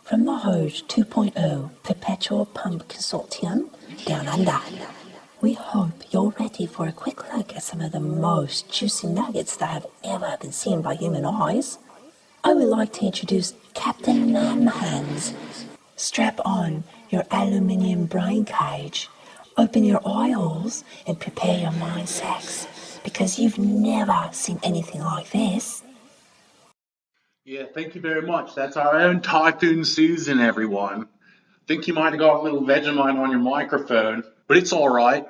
From the Hoge 2.0 Perpetual Pump Consortium down under, we hope you're ready for a quick look at some of the most juicy nuggets that have ever been seen by human eyes. I would like to introduce Captain LambHands. Strap on your aluminium brain cage, open your eye holes and prepare your mind sacks, because you've never seen anything like this. Yeah, thank you very much. That's our own Typhon Susan, everyone. Think you might have got a little Vegemite on your microphone, but it's all right.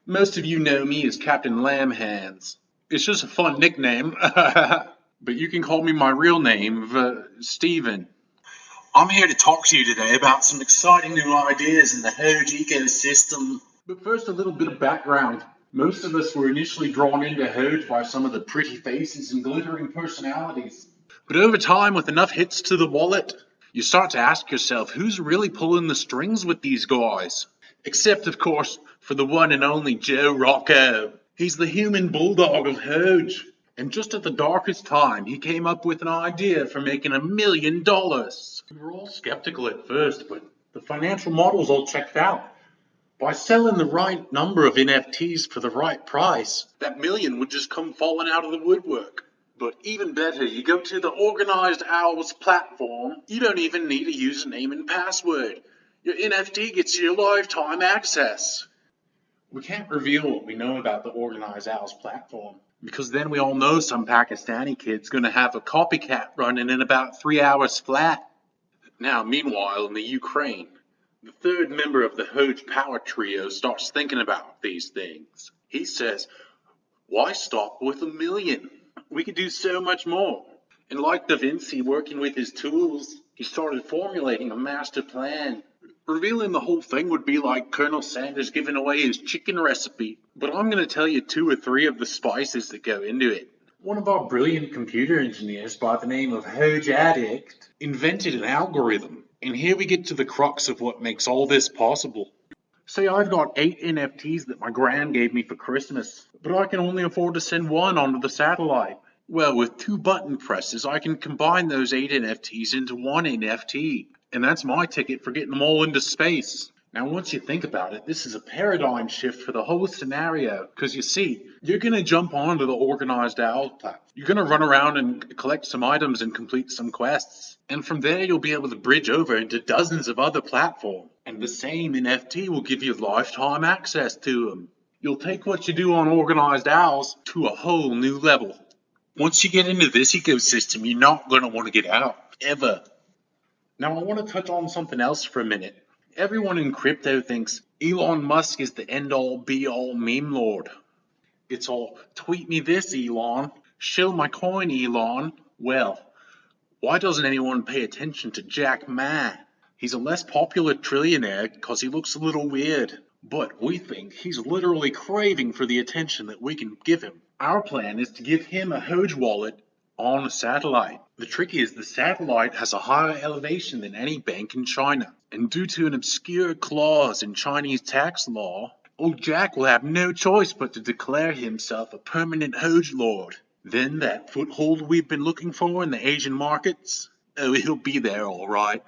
Most of you know me as Captain LambHands. It's just a fun nickname, but you can call me my real name, Stephen. I'm here to talk to you today about some exciting new ideas in the hoge ecosystem. But first, a little bit of background. Most of us were initially drawn into hoge by some of the pretty faces and glittering personalities. But over time, with enough hits to the wallet, you start to ask yourself, who's really pulling the strings with these guys? Except, of course, for the one and only Joe Rocco. He's the human bulldog of hoge. And just at the darkest time, he came up with an idea for making $1 million. We were all skeptical at first, but the financial models all checked out. By selling the right number of NFTs for the right price, that million would just come falling out of the woodwork. But even better, you go to the Organized Owls platform, you don't even need a username and password. Your NFT gets your lifetime access. We can't reveal what we know about the Organized Owls platform, because then we all know some Pakistani kid's going to have a copycat running in about 3 hours flat. Now, meanwhile, in the Ukraine, the third member of the Hoge power trio starts thinking about these things. He says, why stop with 1 million? We could do so much more. And like Da Vinci working with his tools, he started formulating a master plan. Revealing the whole thing would be like Colonel Sanders giving away his chicken recipe. But I'm going to tell you 2 or 3 of the spices that go into it. One of our brilliant computer engineers by the name of Hoge Addict invented an algorithm. And here we get to the crux of what makes all this possible. Say I've got 8 NFTs that my gran gave me for Christmas, but I can only afford to send 1 onto the satellite. Well, with 2 button presses, I can combine those 8 NFTs into 1 NFT. And that's my ticket for getting them all into space. Now, once you think about it, this is a paradigm shift for the whole scenario. Because you see, you're going to jump onto the Organized Owl platform. You're going to run around and collect some items and complete some quests. And from there, you'll be able to bridge over into dozens of other platforms. And the same NFT will give you lifetime access to them. You'll take what you do on Organized Owls to a whole new level. Once you get into this ecosystem, you're not going to want to get out, ever. Now, I want to touch on something else for a minute. Everyone in crypto thinks Elon Musk is the end-all, be-all meme lord. It's all, tweet me this, Elon. Show my coin, Elon. Well, why doesn't anyone pay attention to Jack Ma? He's a less popular trillionaire because he looks a little weird. But we think he's literally craving for the attention that we can give him. Our plan is to give him a Hoge wallet on a satellite. The trick is the satellite has a higher elevation than any bank in China. And due to an obscure clause in Chinese tax law, old Jack will have no choice but to declare himself a permanent Hoge lord. Then that foothold we've been looking for in the Asian markets, oh, he'll be there all right.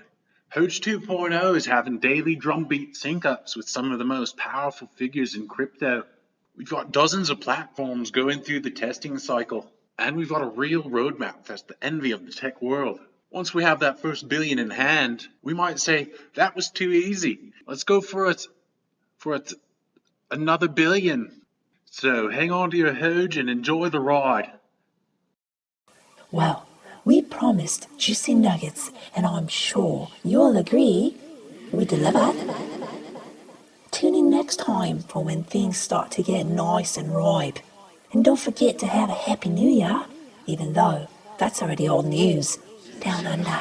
Hoge 2.0 is having daily drumbeat sync-ups with some of the most powerful figures in crypto. We've got dozens of platforms going through the testing cycle. And we've got a real roadmap that's the envy of the tech world. Once we have that first billion in hand, we might say, that was too easy. Let's go for another billion. So hang on to your Hoge and enjoy the ride. Well, we promised juicy nuggets, and I'm sure you'll agree we delivered. Tune in next time for when things start to get nice and ripe. And don't forget to have a Happy New Year, even though that's already old news down under.